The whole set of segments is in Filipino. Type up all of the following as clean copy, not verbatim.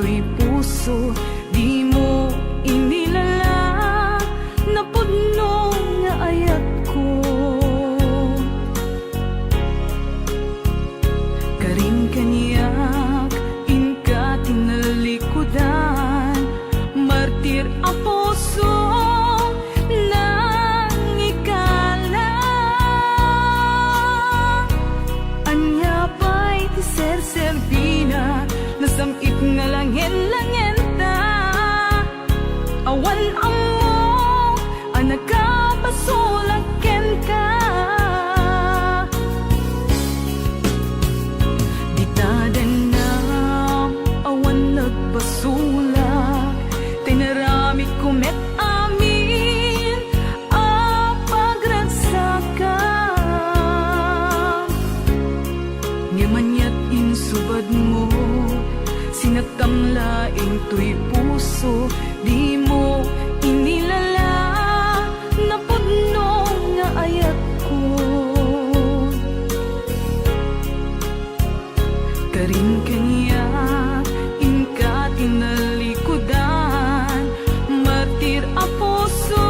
to'y puso, di mo inilala na pudno nga ayat ko. Karin kaniyak inka tinalikudan, martir a puso nang ikala. Anya pa'y ti ser-serbina, nasamit nga langin-langin ta. Awan amo ang nagkapasulaken ka. Ditaden na awan nagpasulak, tinaramik kumet amin a pagragsakan. Ngamanyat insubad mo, sinagtamlaing to'y puso, di mo inilala na pudno nga ayat ko. Karin kaniyak inka tinalikudan, martir a puso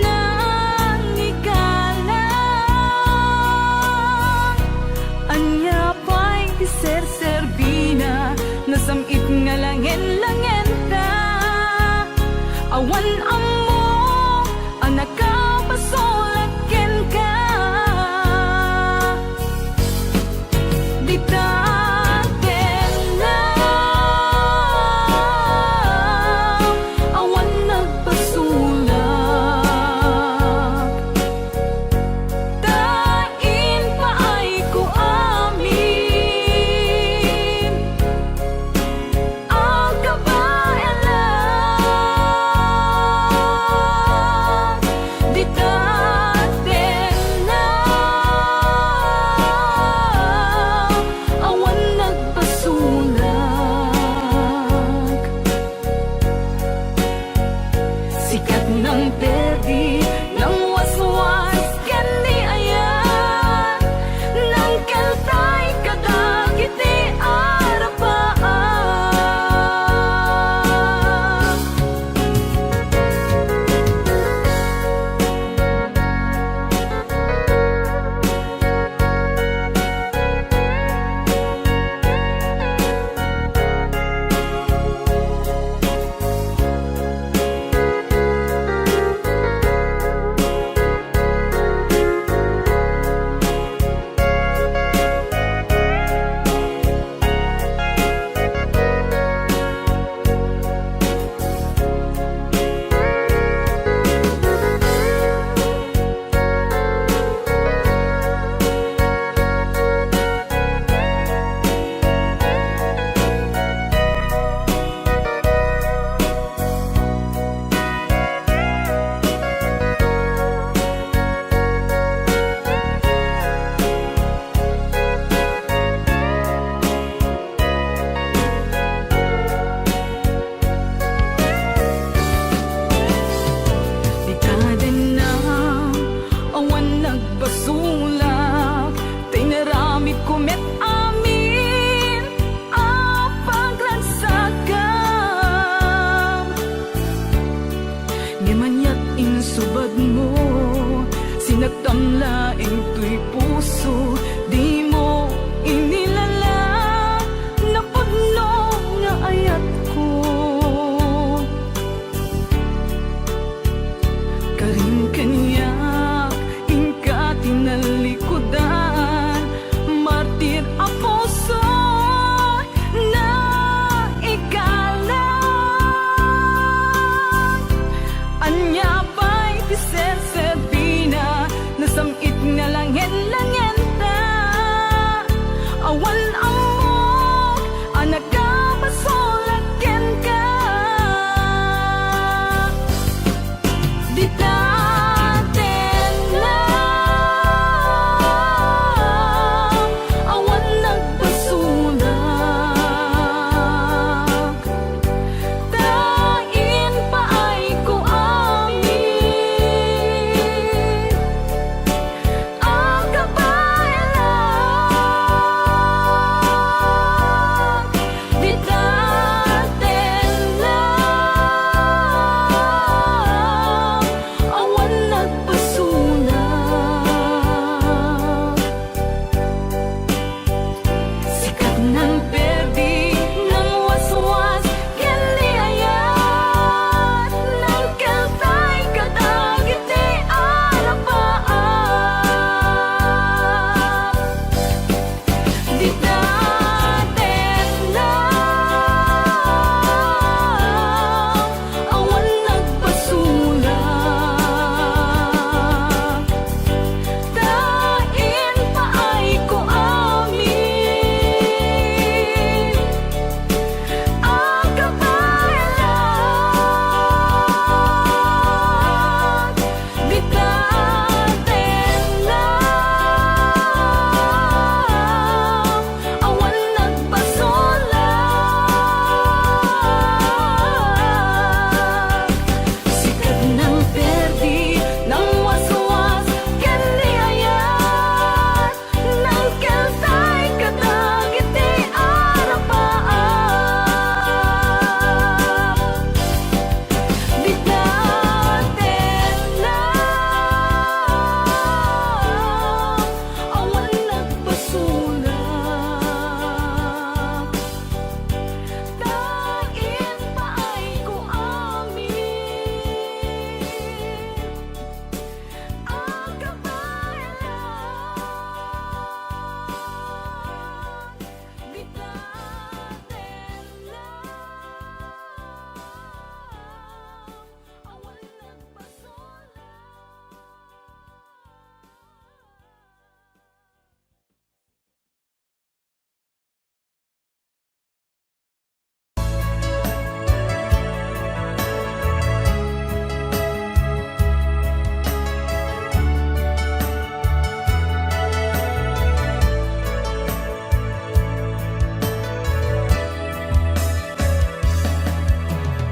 nang ikala. Anya pa'y ti ser-serbina, nasamit nga langin-langin ta. Awan amo ang nakapasulaken ka. Ditaken na awan nagpasulak, tain paay ko amin.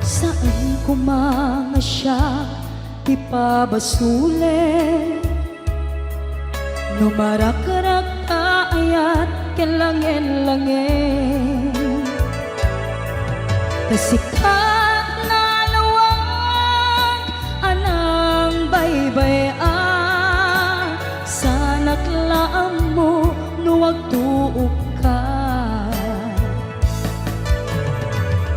Saan ko mga siya ipabasuli? Numarak-rak ayat kelangin-langin, kasikat na lawag anang baybay-an, sana't laam mo nuwag tuog ka.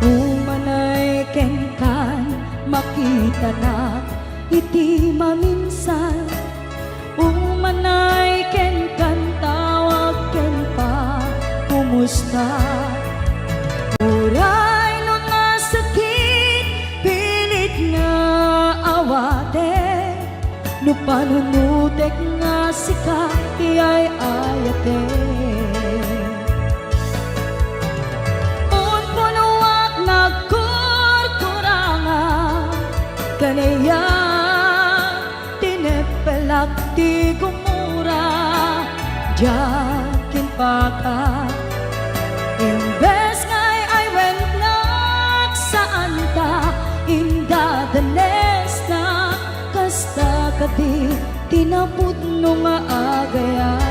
Umanay kenkan makita na iti maminsan, umanay kenkan tawag ken pa kumusta. Uray no nasakit pilit nga awate, no panunutek nga sika iyay ayate. Un punuak nagkurkuranga kanaya tinepelak ti gumura jakin paka. Imbes ngay ay wennak saan ta indadanes na kasta kadi tinaput no nga agayan.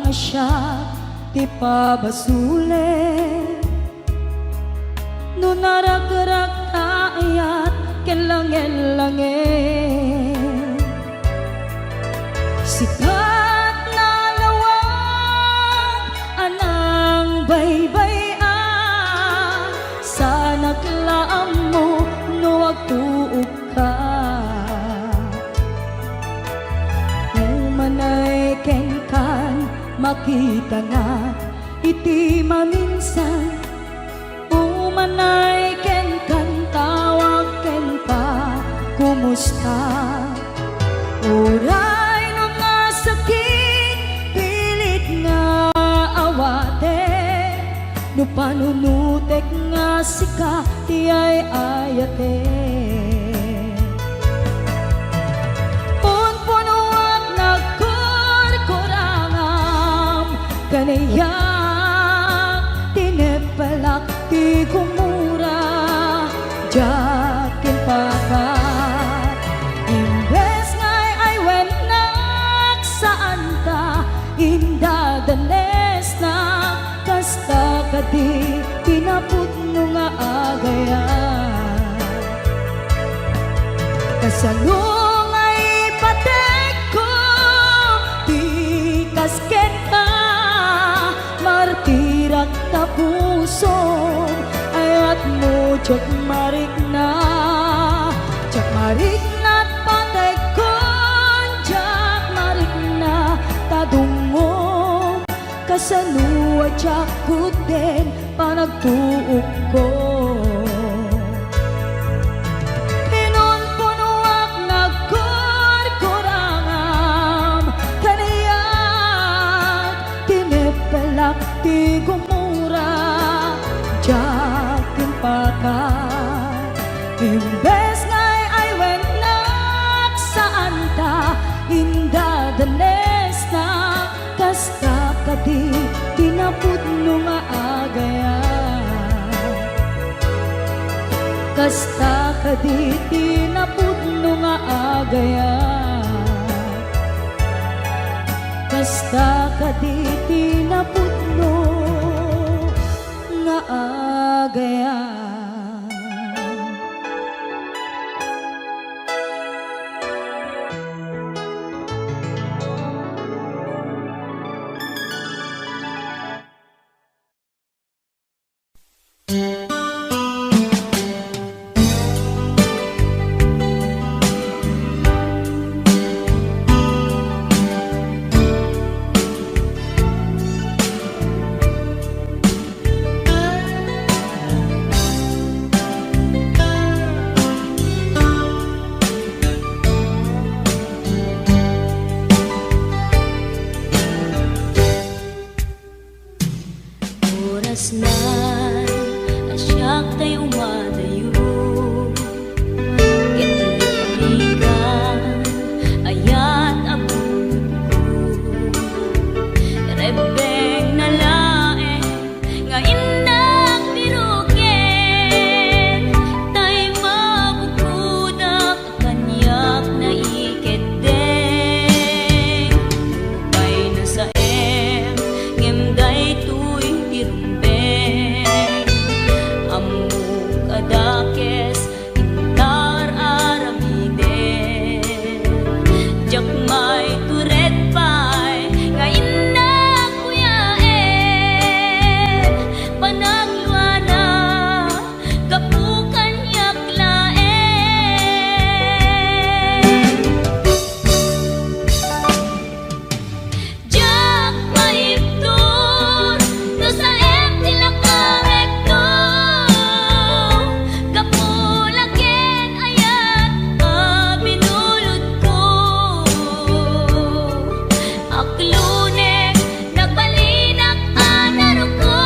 Siya ti pabasuli, no narak-rak ayat kelangin-langin, sikat na lawag anang baybay-an, sana't laam mo nuwag tuog ka. Umanay kenkan makita na iti maminsan, umanay ken kan tawag ken pa kumusta. Uray no nga sakit pilit nga awate, no panunutek nga sika tiyay ayate. Kanayak tinepelak ti gumura jakin pakat. Imbes ngay ay wennak saan ta indadanes na kasta kadi tinaput no nga agayan. Kasalong ay patek ko ti kasket ka, martirak tapuson ayat mo jak marik na patay kon jak marik na tadungom kasanua jak kuden panagtuog ko. Pinon punuak nagkurkurangam kanayak tinepelak ti gumura jakin pakat. Imbes ngay ay wennak saan ta indadanes na kasta kadi tinaput no nga agayan. Kasta kadi tinaput no nga agayan. Kasta kadi tinaput no nga agayan. kasnan asyak tayo madayo Ketulipanigan ayat abutod ko Rebeng na laeng nga inang birugen Tay mabukudak kanyak na iketeng Tupay na sa ngimday tuy irumbeng Amuk adakes intar aramiden Jak may turet pay nga ina kuyaen Panagluana kapukan yaklaen Jak maiptur no sa tilakangektor Kapulaken ayat binulod ko Aklunek nagbalinak anaruko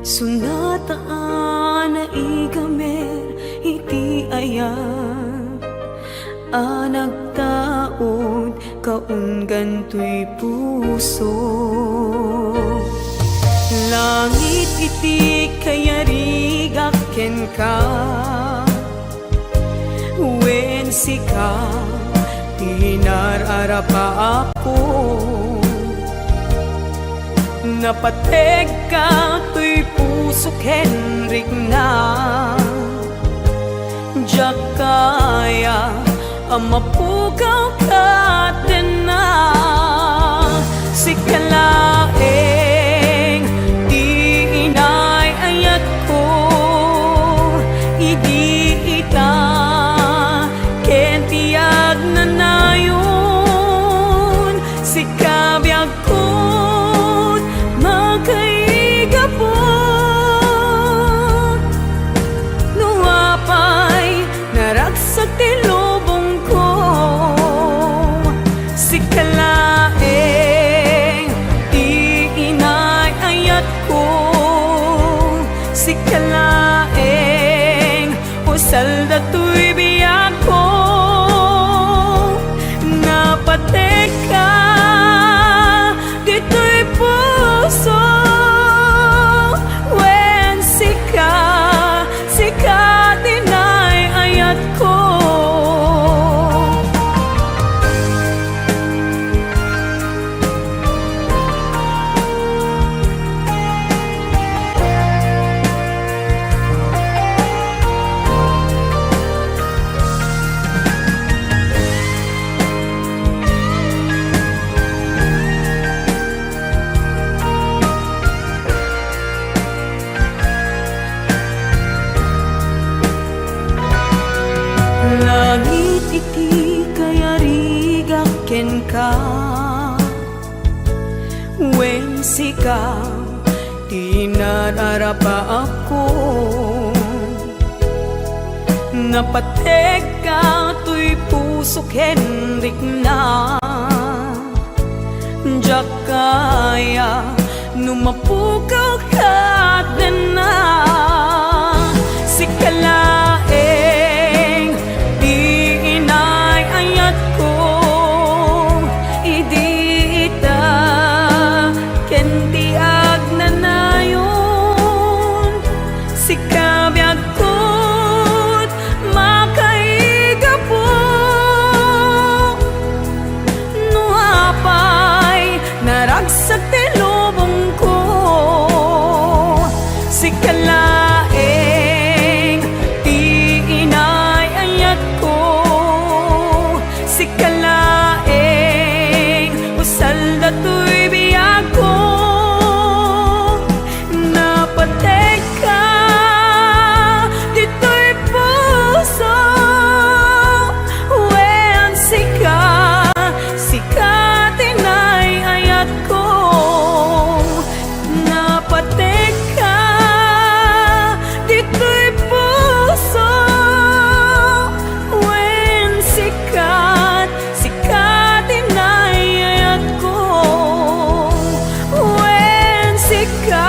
Sunataan na igamer iti ayat nagtaod kaun gantoy puso. Langit iti kayarigak ken ka, wen sika tinararapa ako. Napateg ka to'y puso kenrik na, diyak kaya amapugaw ka din na. Sikalaeng di inay ayat ko, idi ita ken tiyag na nayon. Sikabiyag ko magkaigapon, nuapay naragsak ti lubong ko. Sikalaeng di inay ayat ko, sikalaeng usal dato'y biyak ko. Napatek ka dito'y puso, wen sika dinay ayat ko. Langit iti kayarigak ken ka, wen sika tinararapa ako. Napateg ka to'y puso kenrik na, diyak kaya numapukaw ka din na. Sikalaeng di inay ayat ko, idi ita ken tiag na nayon. Sikabiyag ko't makaigapo, nuapay naragsak ti lubong ko. Sikalaeng di inay ayat ko, sikalaeng usal dato'y biyak ko. Napateg ka dito'y puso, wen sika tinay ayat ko. Napateg ka dito'y puso, wen sika tinay ayat ko. Wen sika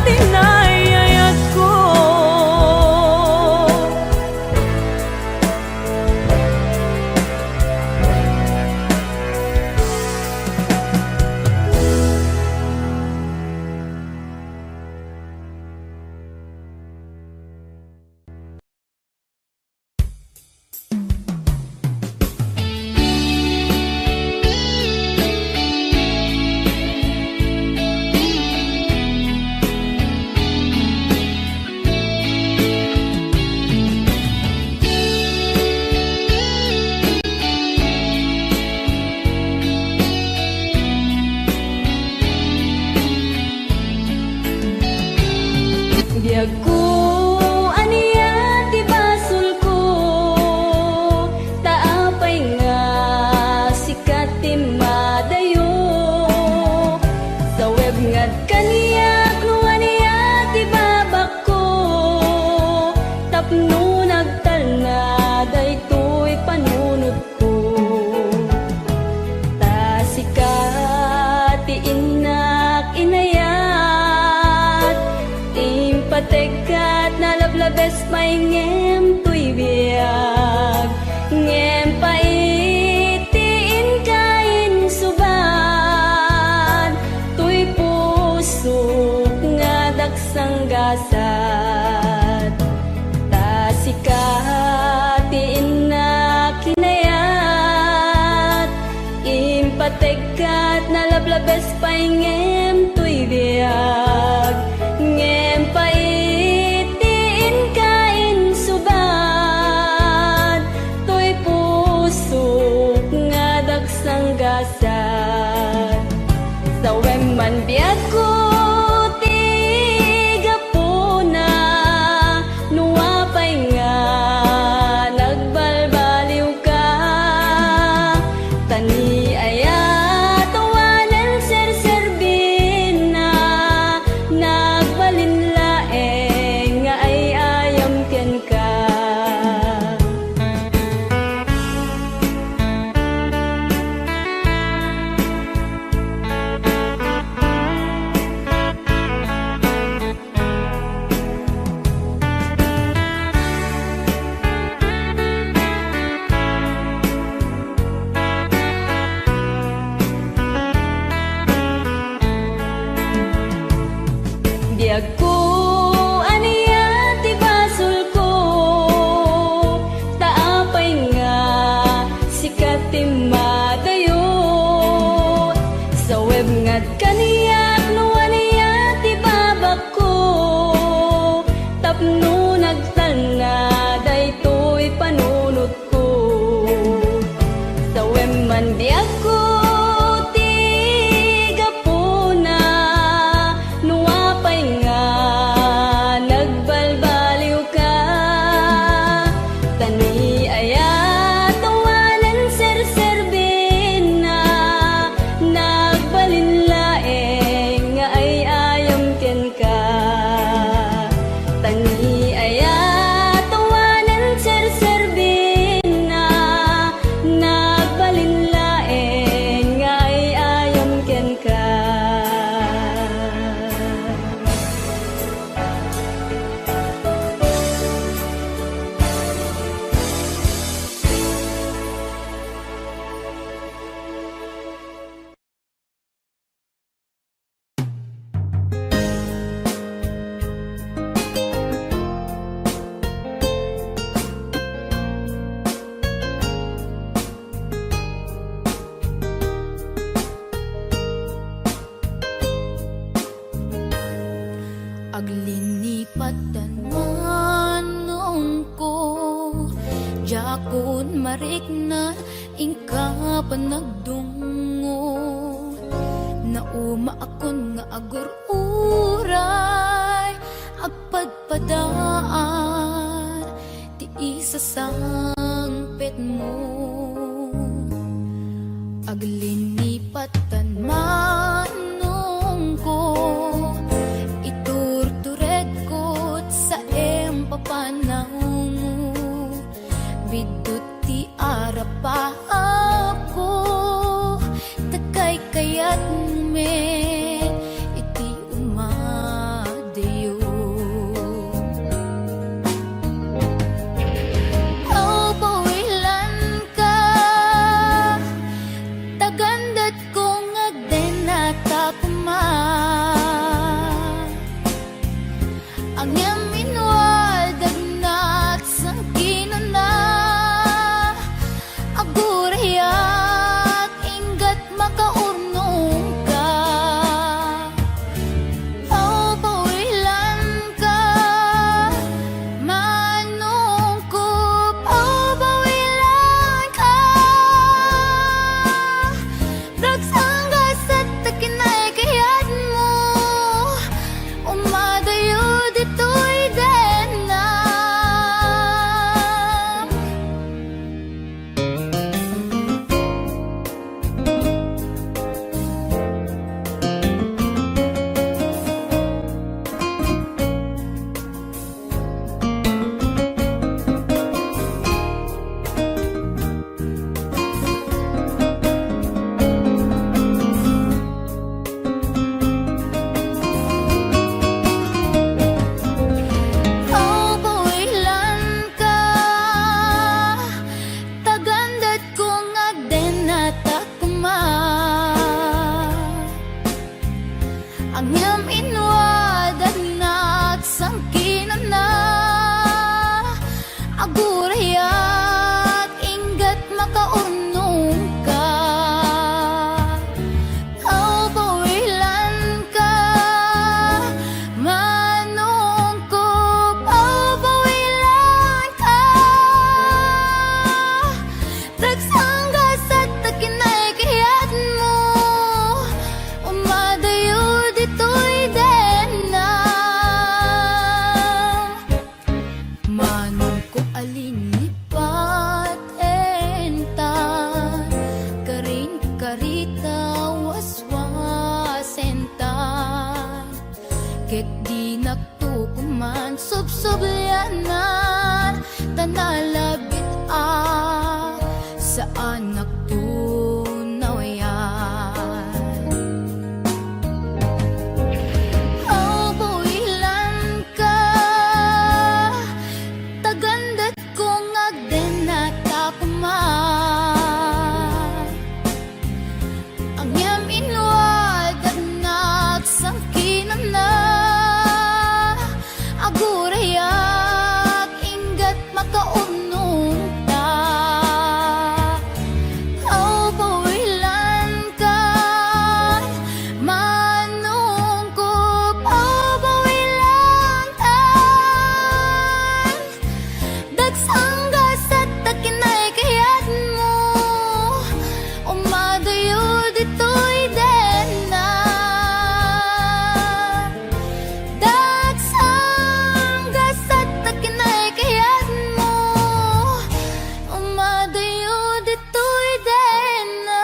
tinay ayat ko. Biyag ko aniya ti basol ko, taapay nga sikat ti madayo. Sa web ngad kaniya no aniya ti babak ko, tapno nagtal na daytoy panunod ko. Ta sikat ti inak inaya, pay ngem tuy biag ngem pay tiin kain suban tuy pusok nga daksang gasat ta sikatiin na kinayat impatekat na lablabes pay ngem tuy biag ngem pay tiin kain suban tuy pusok nga daksang gasat sawem man biag ko ti gapuna nuwa pay nga nagbalbaliw ka tani aya tawanan serserbin na nagbalinlaeng nga ay ayam ken ka. Biag ko aniya ti basol ko taapay nga sikat ti madayot sa web ngat kaniyak no aniya ti babak ko tapno nagtalna daytoy panunot ko sa web man biag ko Aglinipatan manong ko Jakon marik na ingka panagdungo Nauma akon nga agur-uray Agpadpadaan Ti isa sangpet mo Aglinipatan manong ko papanang bidot ti arapa ako takay kayat me iti umadayo aw pawilan ka tagandat kong agdenata kuma ang umadayo dito'y Kek di nagtukuman subsubyanan tanalabit sa anak tunaw yan. Builan ka tagandat kong agden at takuman ang yaminwad at nagsangkinan na agurayak ingat makaunong ta. Bawilan ka manungkop, bawilan tan dagsanggas at takinay kayat mo umadayo dito'y den na dagsanggas at takinay kayat mo umadayo dito'y den na.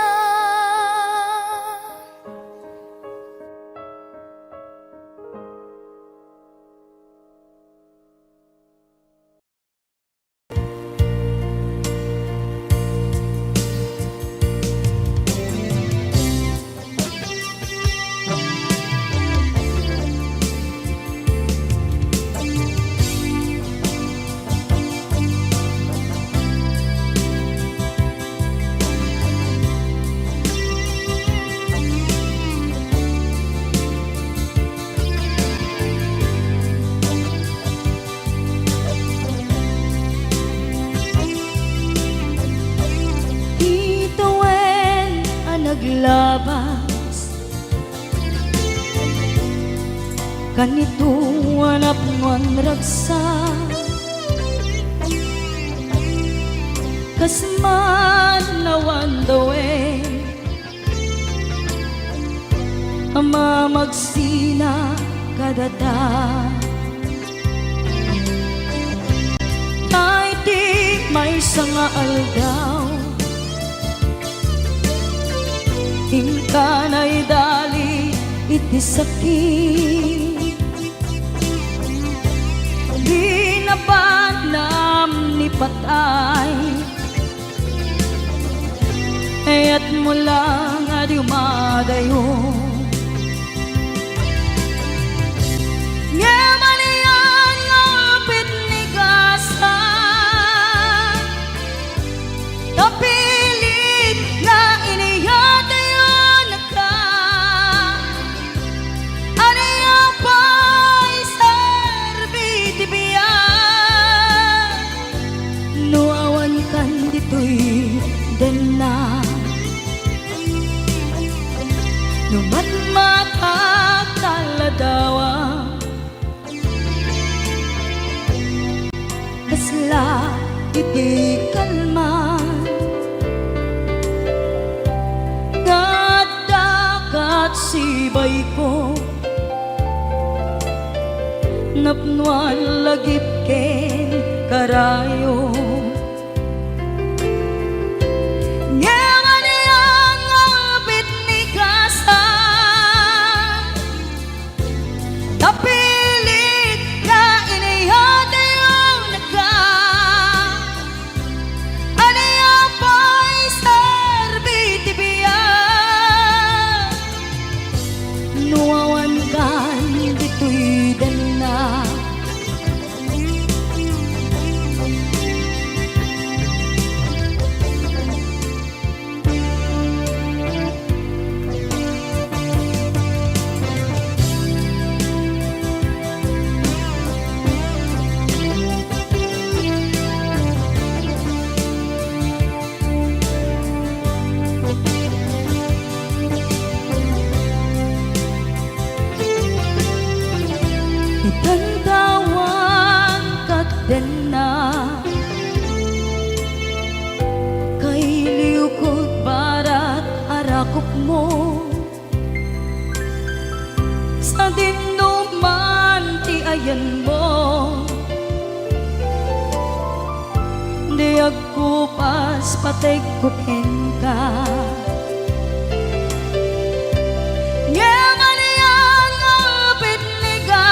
Ituwen ang naglabas kanito anap ng ragsa kasman nawan dawe ama magsina kadada ay di may sanga aldaw Hingkanay dali iti sakit di napanam ni patay ayat mo lang adi umadayo Ngamanian ngapit ni gasa Kapilit nga iniyatayo na ka Aniya pa'y sarbiti biyan Nuawan kan dito'y den na Numatmatak taladawa Kasla iti kalman Dagat sibay ko Napnuan lagip ken karayo Ngamanian ngapit ni kasa Kapilit nga iniyatayo na ka Aniya pa'y sarbiti biyan Nuawan kan dito'y dana Itantawan kat din na Kay liukod barat arakop mo Sa dinuman ti ayan mo Di agkupas patay kupin ka Ngamanian ngapit ni ka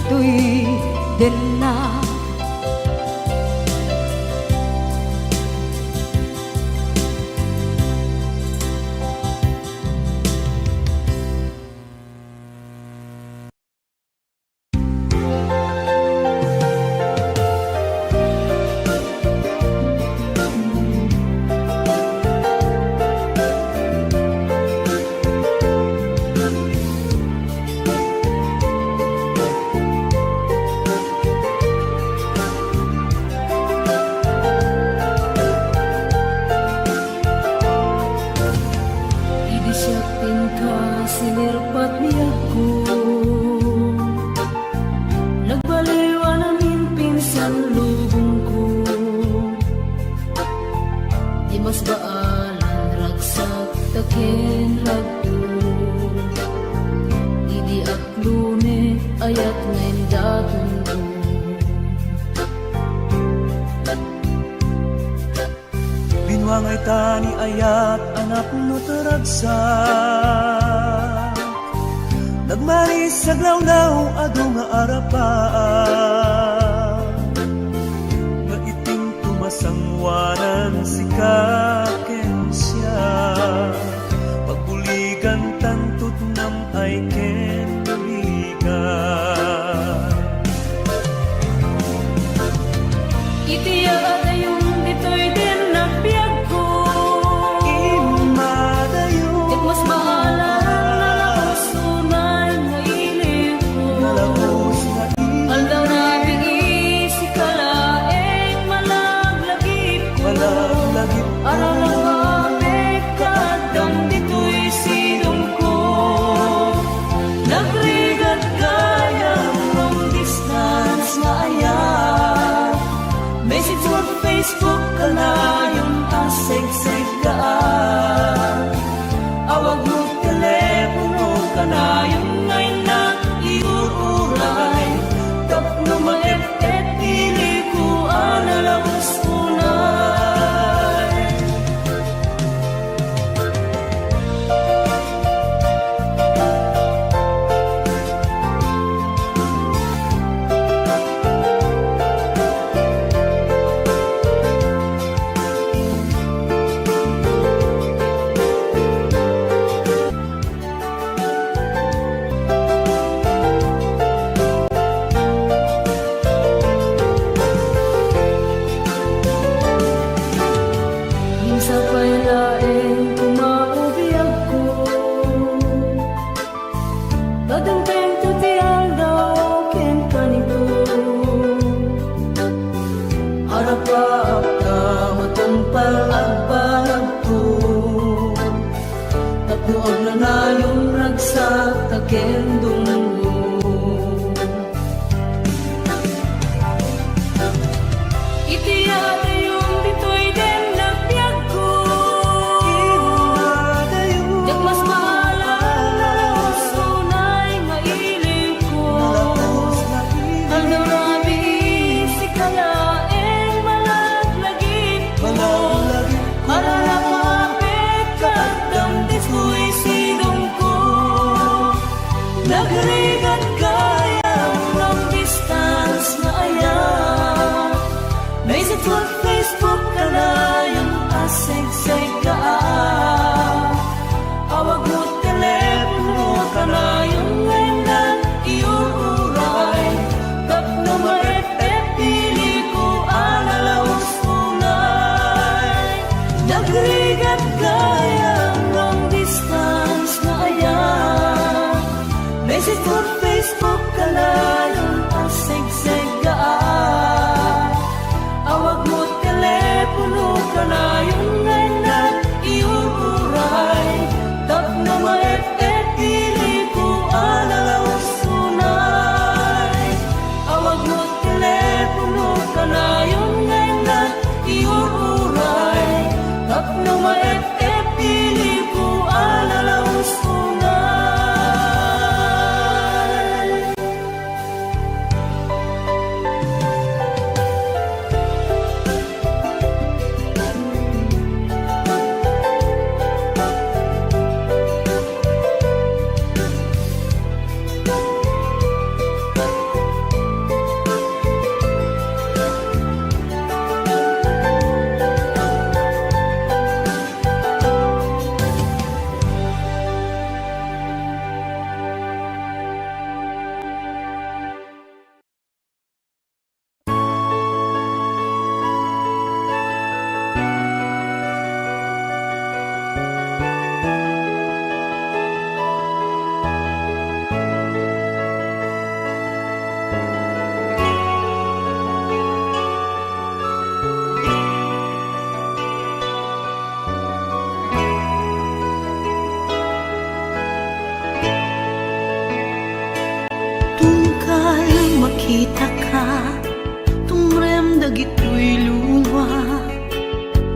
dito'y din na. Idi siya pinka sinirpat niya ko. Nagbaliwa namin pinsan lubong ko. Di mas baalan ragsak takin lagto. Idi aklune ayat ngayon daton ko. Binwangay tani ayat anak no taragsak. Nagmaris sa glawlaw ado nga arapaan. Nga iting tumasangwanan si kaken siya. Pagbuligan tantut nam ay ken buligan. Itiya na yung dito'y din na biyag ko. Imadayo Ket mas bahala na nakusunay nga ilig ko. Nalabos na Aldaw na bigisi kalaeng malaglagip ko. imalaglagip ko. Aralawamik kadang dito'y silong ko. Nagrigat kaya long distance na ayat. Message mo sa Facebook ka na yung asig-sig ka. Awag mo telepono ka na yung ngayon na iuuray. Tapno maep-et pili ko analawos unay. Minsan pa'y laeng kumaubiyag ko. Dadanteng tutiyang daw ken kanito. Harap-harap ka matampal at palagto. Tapnood na na yung ragsak taken dungo. Itiya na yung dito'y din na biyag ko. Imadayo Yak mas mahala na sunay nga ilig ko. Nalabos na Aldaw na bigisi kalaeng malaglagip ko. Malaglagip ko. Aralawamik kadang dito'y silong ko. makita ka, tumrem dagitoy luwa.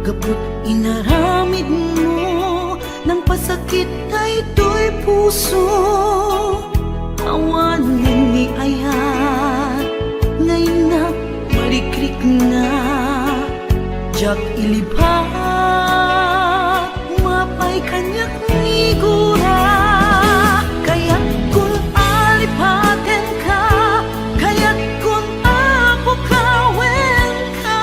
Gapot inaramid mo, nang pasakit ay to'y puso. Awan ni ayat, ngayon na marikrik na. Jak ilipat, mapay kanyak nigura. Kaya't kung alipaten ka, kaya't kung apukawin ka,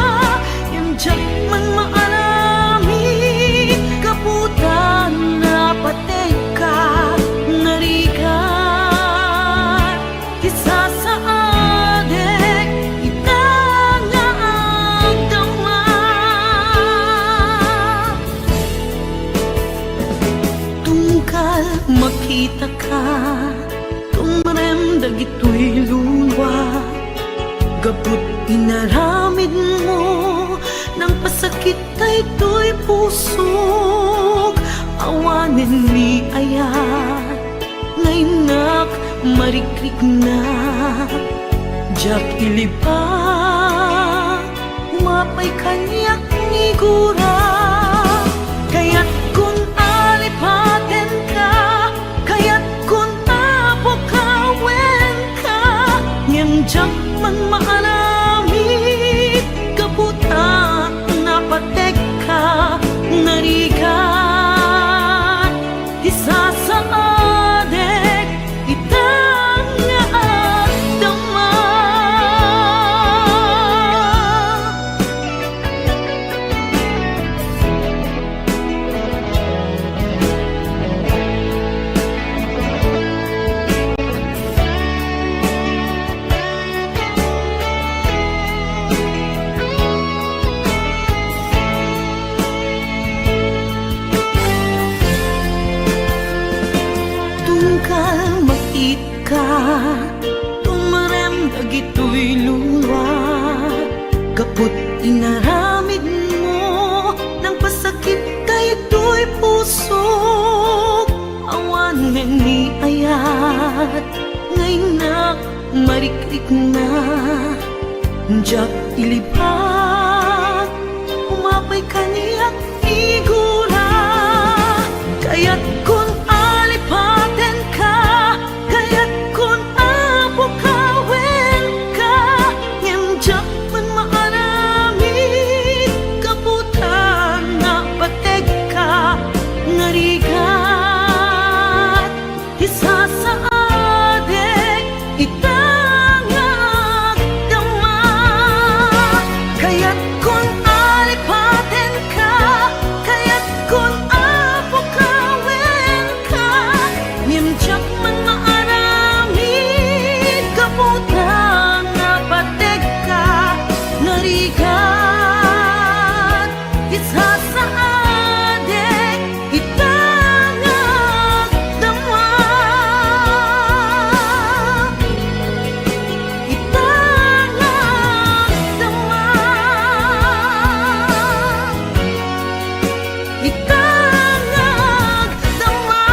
yung jak man maarami, kaputan na patay ka, narigat, isa sa adek, itanga ang dama. Tungkal makita ka, tumrem dagitoy luwa. Gapot inaramid mo, nang pasakit ay to'y pusok. Awanin ni ayat, ngayon nak marikrik na. Jak ilipat, mapay kanyak nigura. Kaya't kung alipaten ka, kaya't kung apukawin ka, ngem jak man maarami, kaputa na patek ka, narigat, isa sa adek, itanga at dama. Tungkal makit ka, tumarem dagitoy luwa. Kaput inaramid mo, nang pasakit ay to'y pusok. Awanin ni ayat, ngayon na marikrik na. Jak ilipat, umapay kaniyak figura. Kaya't kung alipaten ka, kaya't kung apukawin ka, ngem jak man maarami, kaputan na patek ka, narigat, isa sa adek, itanga at dama. Kaya't kung alipaten ka, kaya't kung apukawin ka, ngem jak man maarami, kaputan na patek ka, narigat, isa sa adek, itanga at dama. Itanga at dama. Itanga at dama.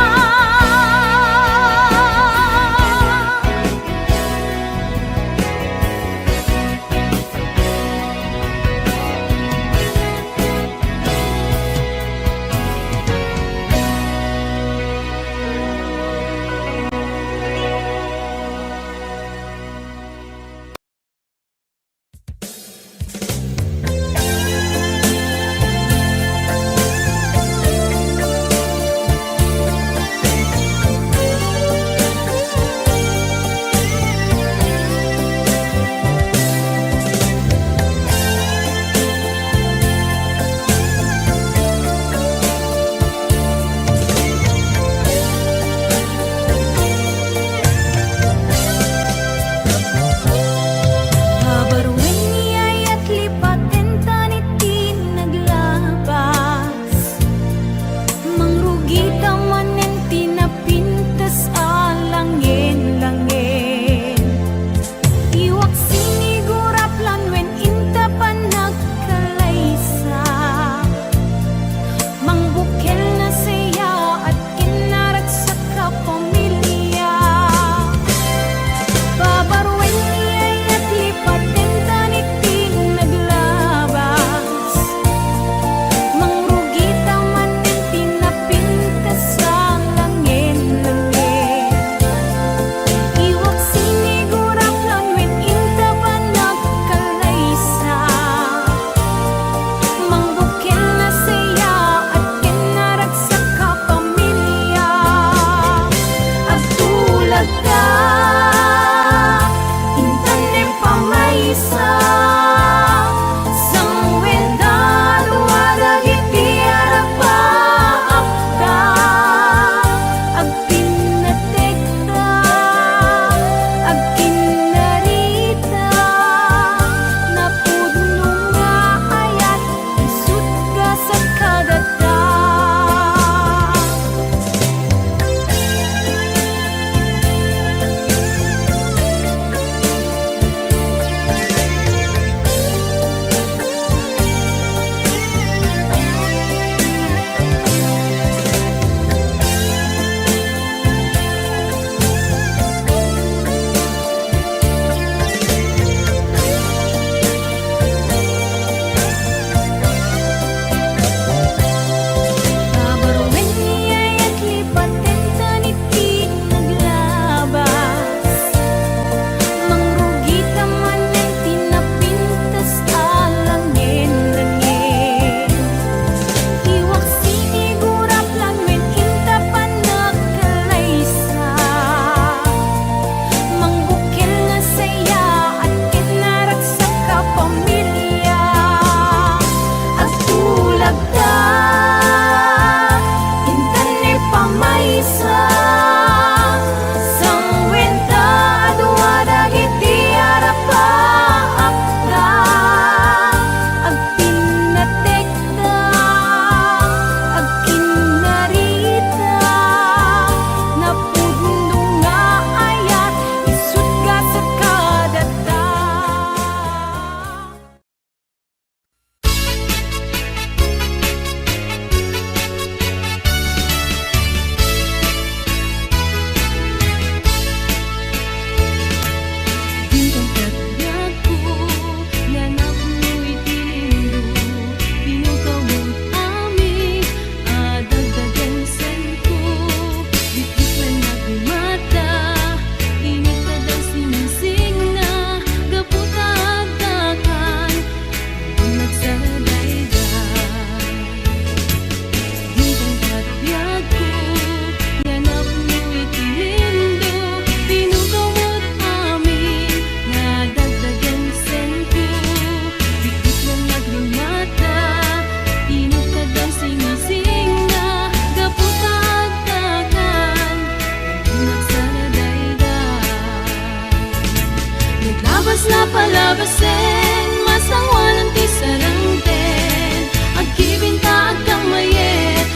Naglabas na palabasin, masangwanan ti sarangten. Agkibinta agkang mayet,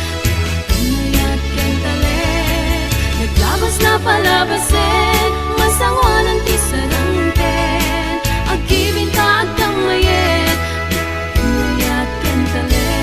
mayat ken talet. Naglabas na palabasin, masangwanan ti sarangten. Agkibinta agkang mayet, mayat ken talet.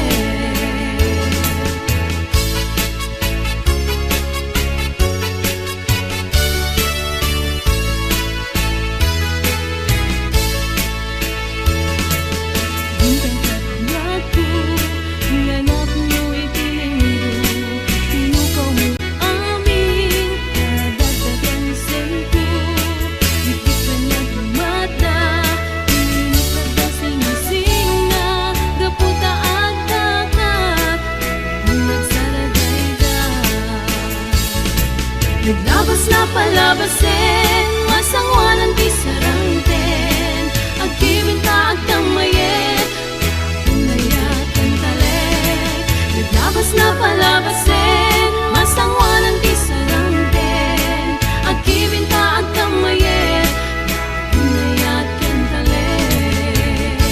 Naglabas na palabasin, masangwanan ti sarangten. Agkibinta agkang mayet, pinayat ang talet. Naglabas na palabasin, masangwanan ti sarangten. Agkibinta agkang mayet, pinayat ang talet.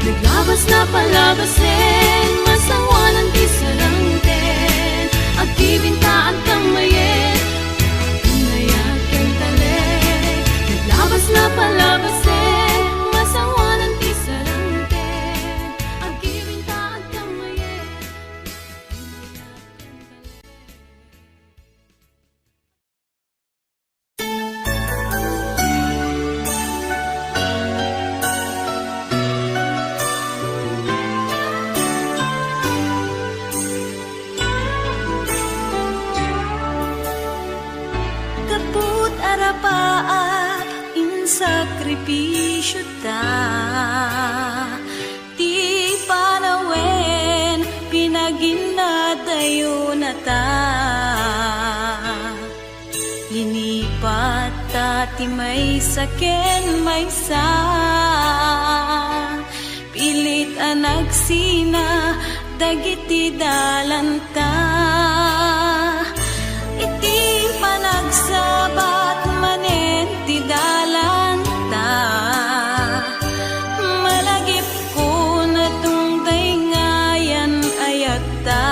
Naglabas na palabasin, masangwanan ti sarangten. Agkibinta agkang mayet, pinayat ken talet. Naglabas na palabasin, masangwanan ti sarangten. Agkibinta agkang mayet, pinayat ken talet. Kaput arapaat in sakripisyo ta, ti panawen pinaginadayo na ta. Linipat ta ti may saken may sa, pilit anagsina dagiti dalanta. Iti panagsabat manen ti dalanta, malagip ko na tungday ngayan ayata.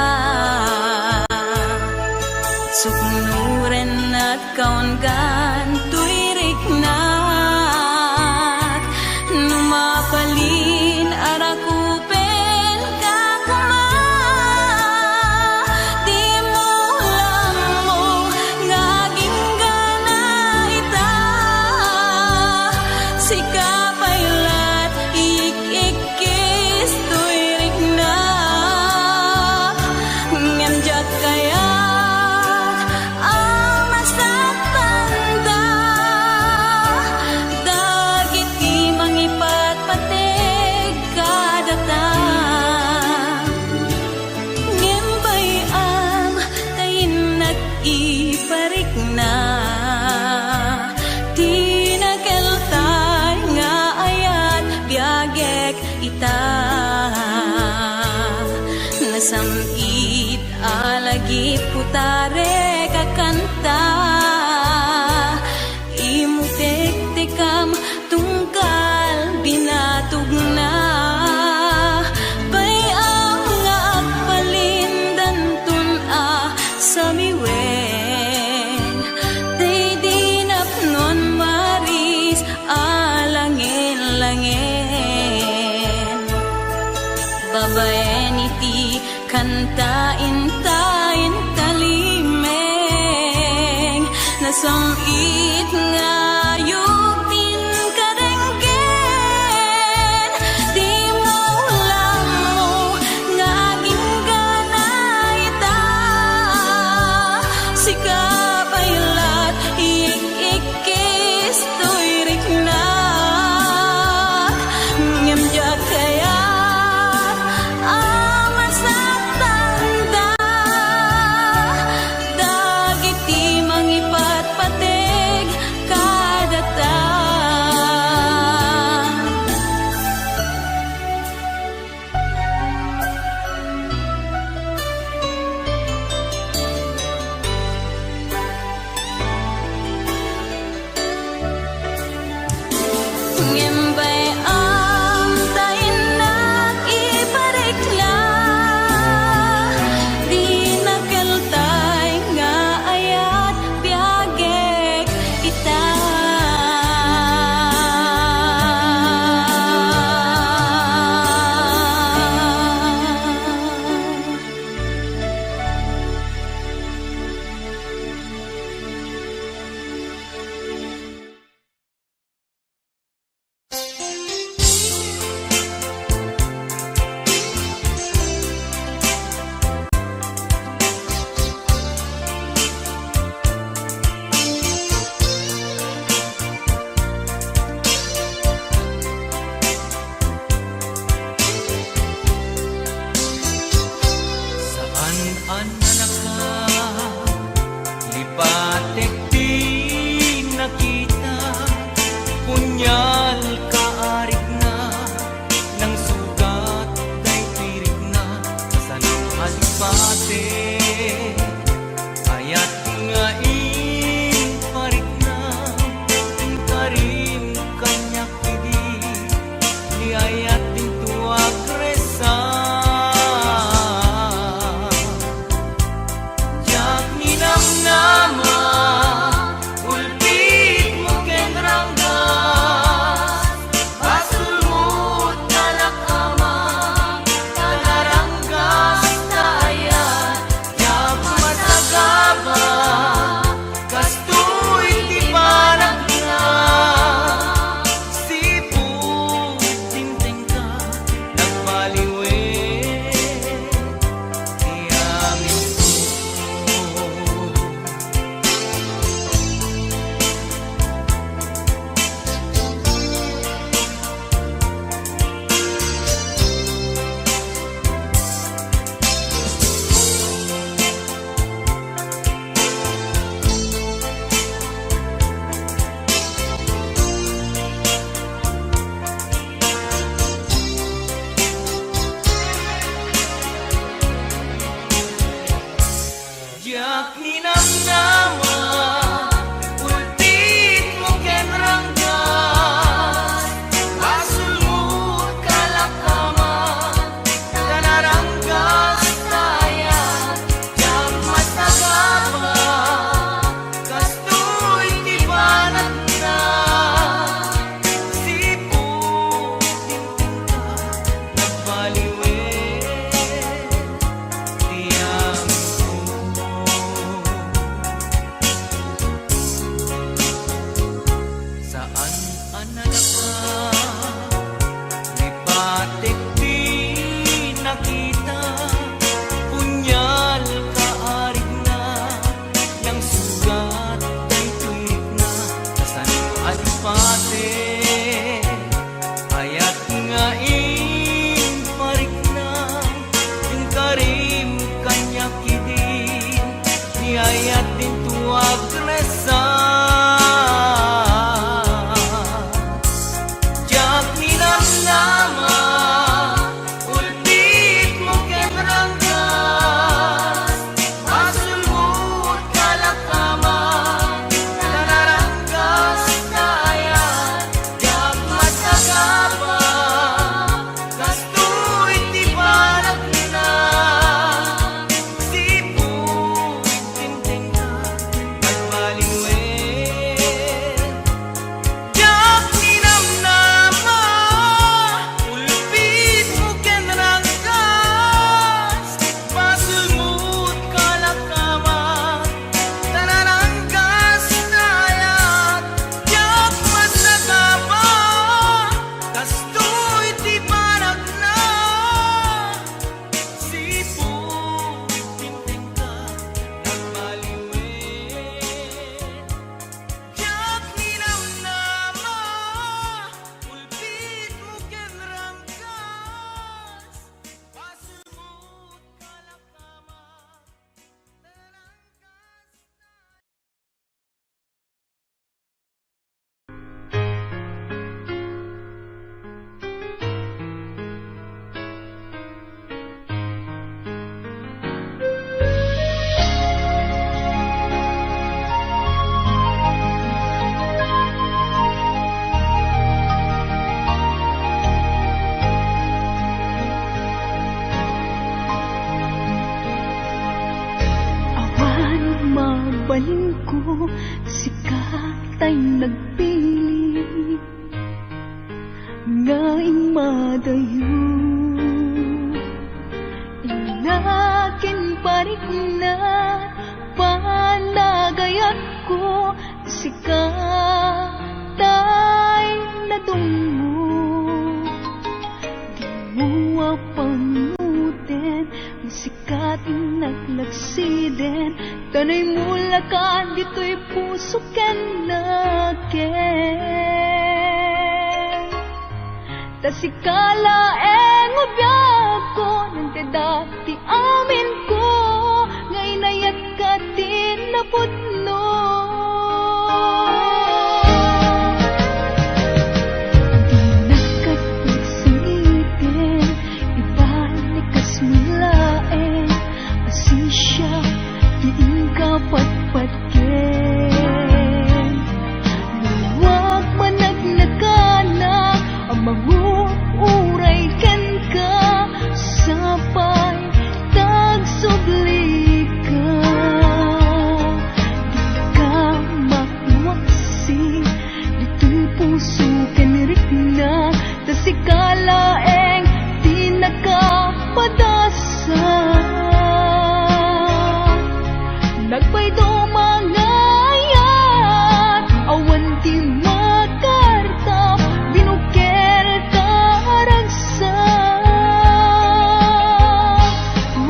Suknuren at kaungan tuirik nat, numapalin arakupel kakuma. Di mo lamo ngaging gana ita, sikapaylat ik-ikis tuirik na. Nganjak kaya nasamit alagi putare kakanta, imutek-tekam tungkal binatog na. Bayang nga agpalindan tun sa miwen, day dinapnon maris alangin-langin. Babaen iti kantain tayin talimeng, nasamit nga yugtin kadenggen. Di mo lamo ngaging gana ita, sikapaylat ik-ikis tuirik na. Ngamjak kaya dagiti mangipatpate Ngimbay ang tainak iparikla di nakaltay nga ayat biagek ita. Saan anak ka, lipatek di nakita, punyal kaarik na, ng sugat day tirik na, saan ang alipate, ayat nga parik na, ang karim kanyak idi, di ayat din tuwag resa. Jak ninam nama ulpit mo kenranggas basulmut kalakama kanaranggas tayan jak masagaba kastoy di parang na siput tinteng ka nagbaliwe di amin ko. Jak ninam nama ultit mo kenranggas basulmut kalakama kanaranggas tayan jak masagaba kastoy di banat na siput tinting ka nagbaliwe di amin ko. Saan anak ka, lipatik di nakita, punyal kaarik na, ng sugat ay tuwik na, saan ang alipate, ayat nga parik na, yung karim kanyak idin, ni ayat din tuwag resa. Jak ninam nama ulpit mo kenranggas basulmut kalakama kanaranggas tayan ngaing madayo inakin parik na panagayat ko sikatay na dungo di mo apanutin sikating naglaksiden tanay mula ka dito'y puso ken naken tasikala ubiyag ko nang dati amin ko ngay nayat ka din napudno di nakapagsangitin ibalik kas mulaen asisya diin ka patpatken luwag managnakanak ang manguuray ken ka sapay tagsubli ka di ka makuwaksi dito'y puso ken rikna tasikalaeng di nakapadasa nagpaydo mangayat awan ti makartap binuker taragsa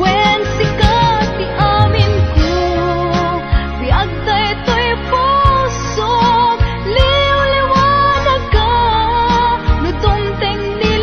when sikat ti amin ko biag daytoy puso liw-liwanag ka no tumteng nila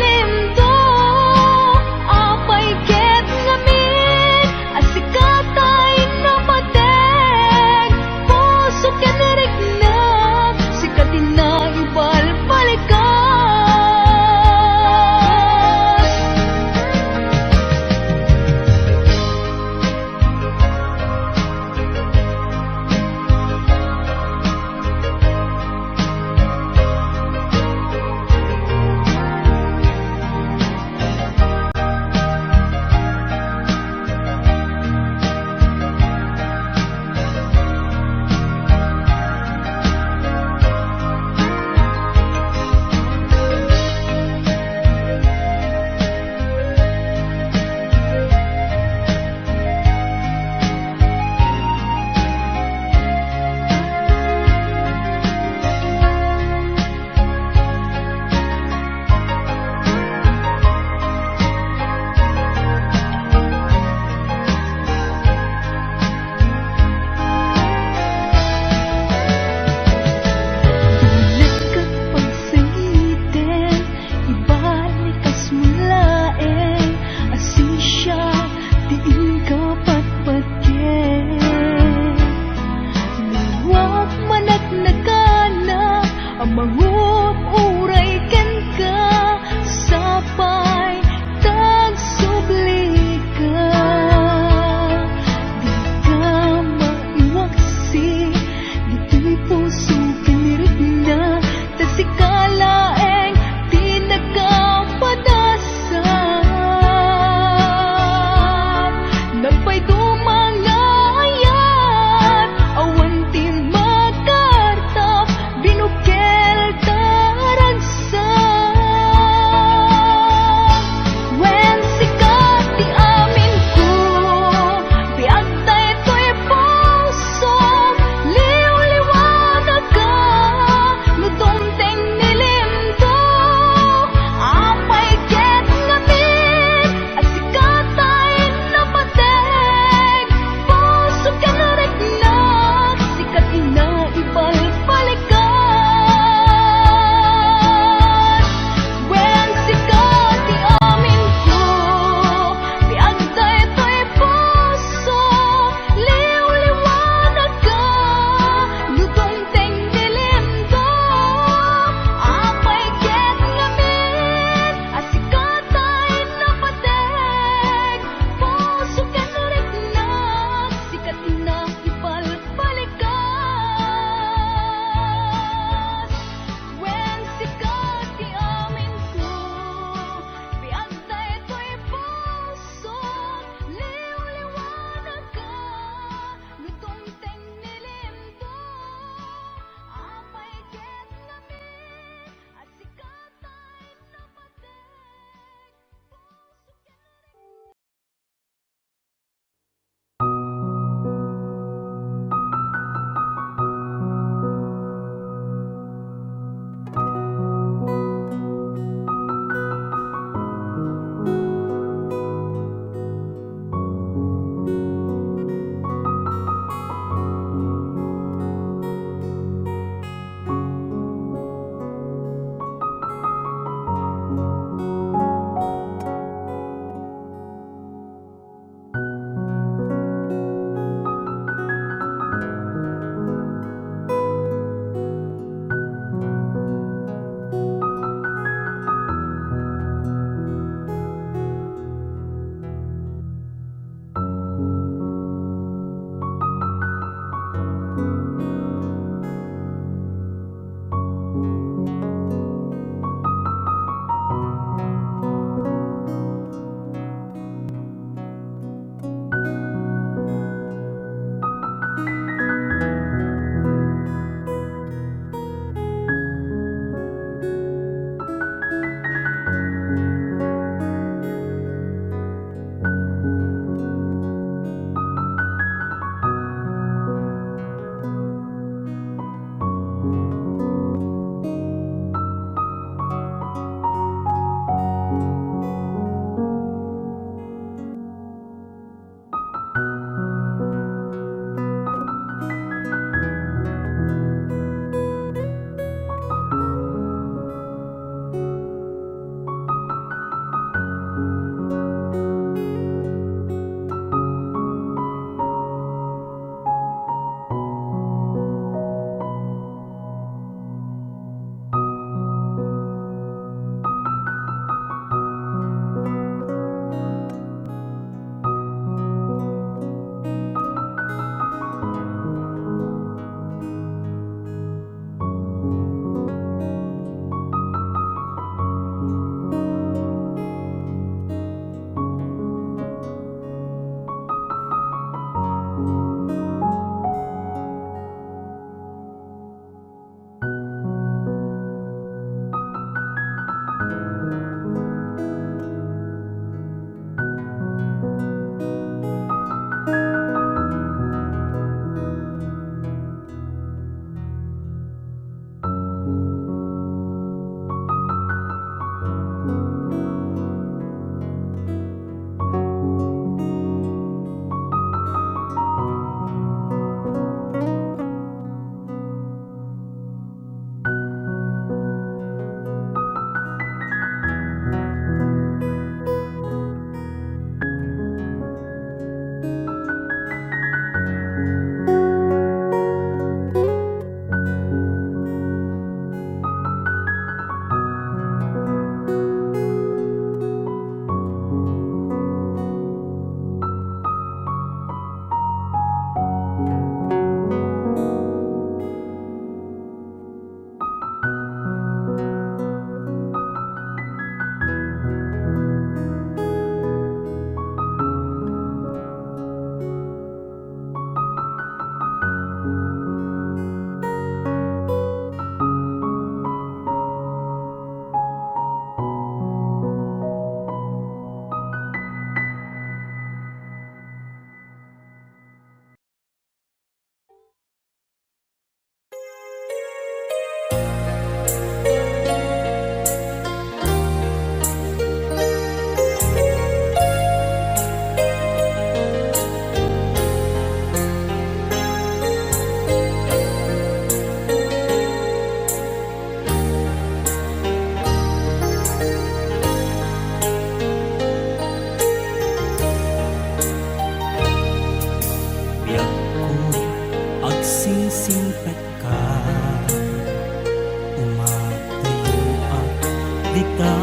dita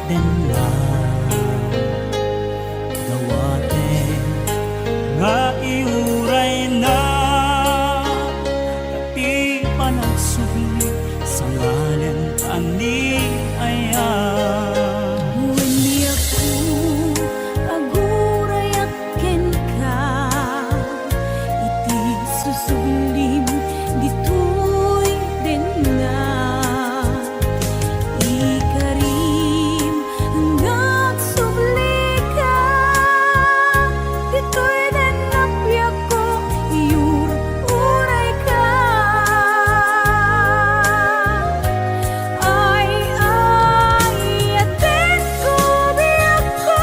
den na gawate nga iuray na kati panagsubli sa ngalan ani ayan. When di ako aguray at ken ka, iti susublim ditoy din na. Ikarim hanggat subli ka, ditoy din napiyak ko, iuray ka. Ay, atin ko biyak ko.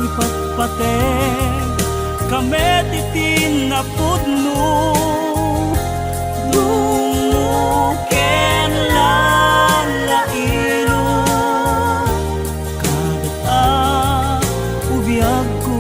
Ipatpate kami titin na pudno dumuken lalailo kadata ubiyag ko.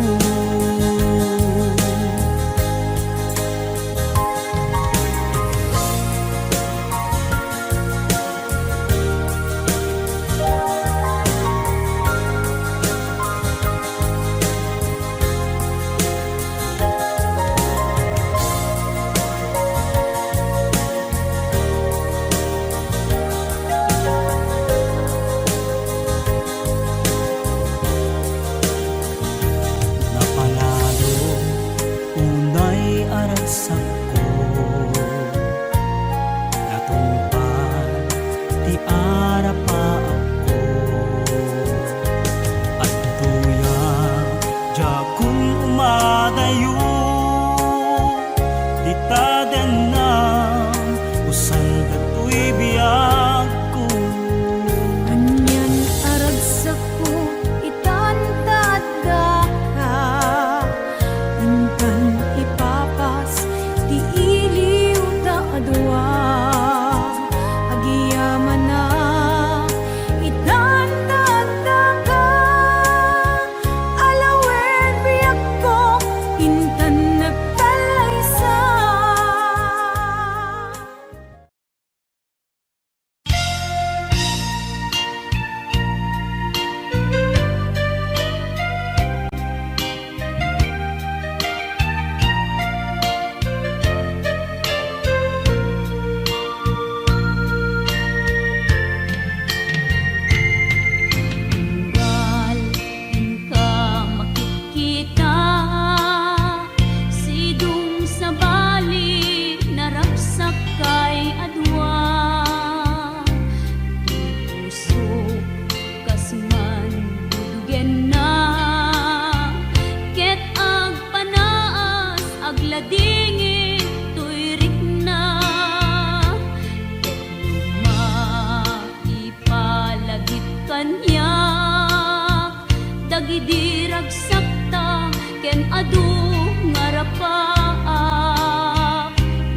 Napalalo unay aragsak ko natungpad ti ara pa ako at tuya jakong umadayo dita den na usal datoy biyag ko. Anyan aragsak ko itantadda ka, intan ipapas ti iliw da adwa. Agiyaman na itantadda ka, alawen biyak ko, intan nagtalaysa. Tunggal ka makikita, sidong sa bali narapsak kay adwa. Pusok kasman dudugen na, ket ag panaas agladingit tuyrik na. Ket maipalagip kanya, dagidirag sakta ken adu ngarapaak.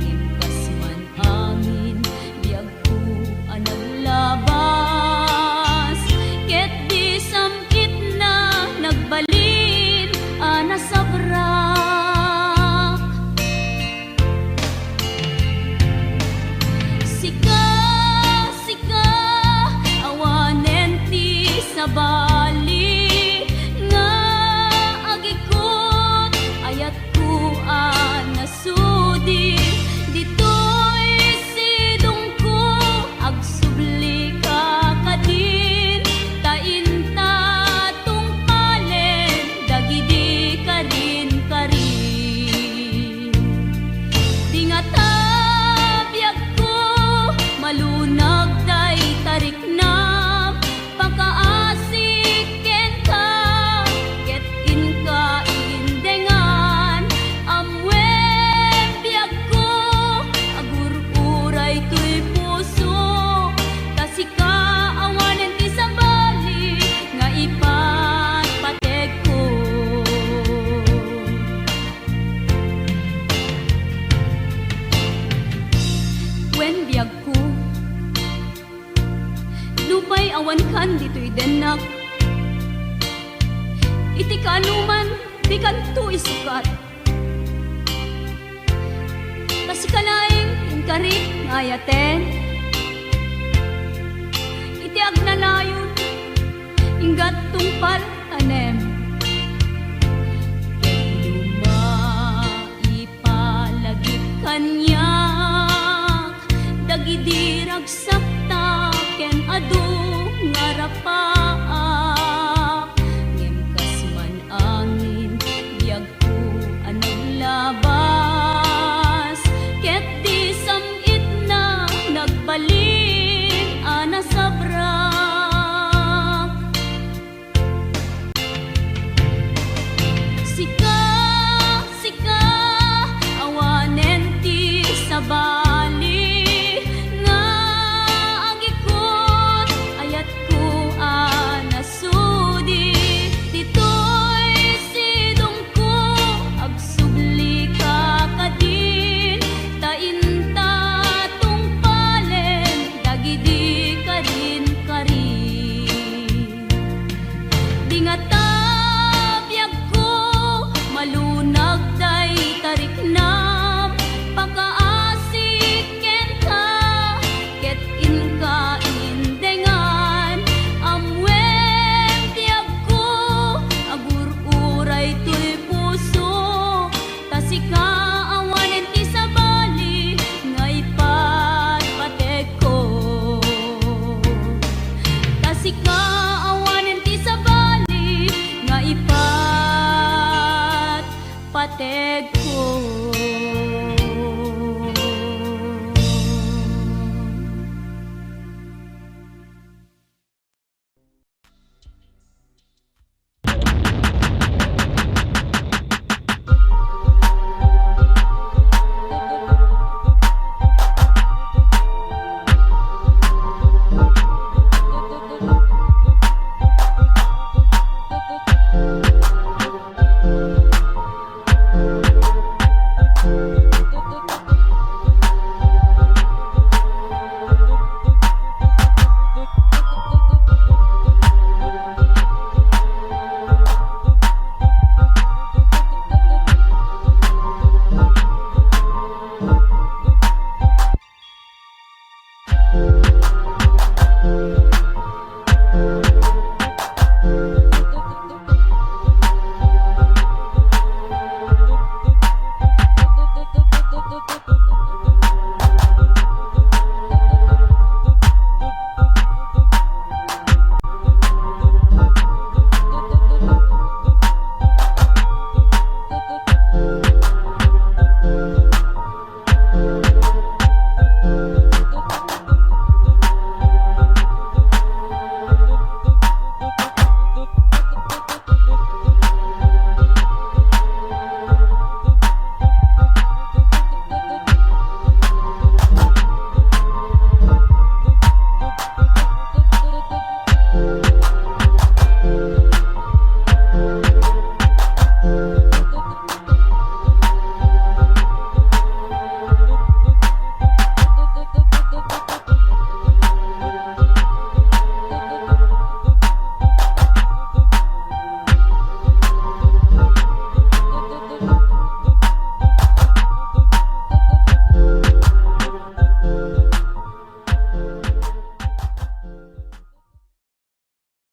Imkas man amin biag ko anaglabas, ket di samkit na nagbalin anasabrak. Sika, sika, awanen ti sa bali nga agikot ayat ko anasudi. Ditoy sidong ko agsubli ka kadin, tainta tungpalen dagidi karin karin. Di nga tabiyag ko malunag day tarik na, pagkaasik ken ka, ket inka indengan. Amwen biyag ko agururay ko'y puso, kasika awanen ti sa bali nga ipatpatek ko. Wen biyag ko lupay awan kan dito'y denak, iti kanuman di kanto isukat. Kasi kalaing inkari ngayaten, adu ngarapaan